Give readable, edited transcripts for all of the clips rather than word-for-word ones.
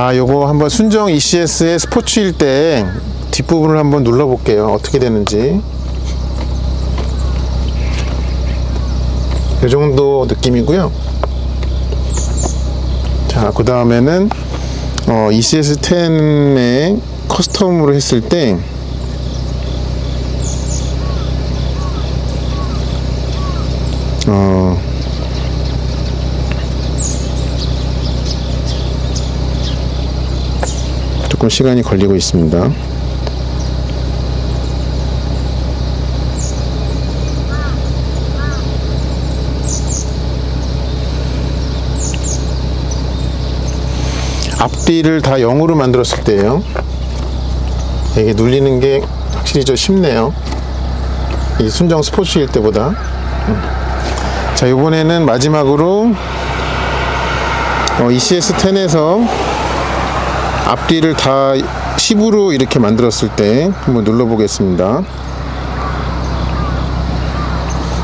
자, 요거 한번 순정 ECS의 스포츠일 때 뒷부분을 한번 눌러 볼게요. 어떻게 되는지. 요 정도 느낌이고요. 자, 그 다음에는 ECS10에 커스텀으로 했을 때 조금 시간이 걸리고 있습니다. 앞뒤를 다 0으로 만들었을 때예요. 이게 눌리는 게 확실히 좀 쉽네요. 이 순정 스포츠일 때보다. 자, 이번에는 마지막으로 ECS10에서 앞뒤를 다 10으로 이렇게 만들었을 때 한번 눌러 보겠습니다.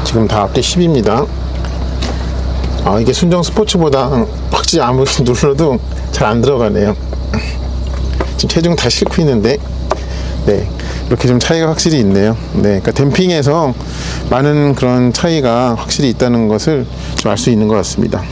지금 다 앞뒤 10입니다. 이게 순정 스포츠보다 확실히 아무리 눌러도 잘 안 들어가네요. 지금 체중 다 싣고 있는데, 네, 이렇게 좀 차이가 확실히 있네요. 네, 그러니까 댐핑에서 많은 그런 차이가 확실히 있다는 것을 좀 알 수 있는 것 같습니다.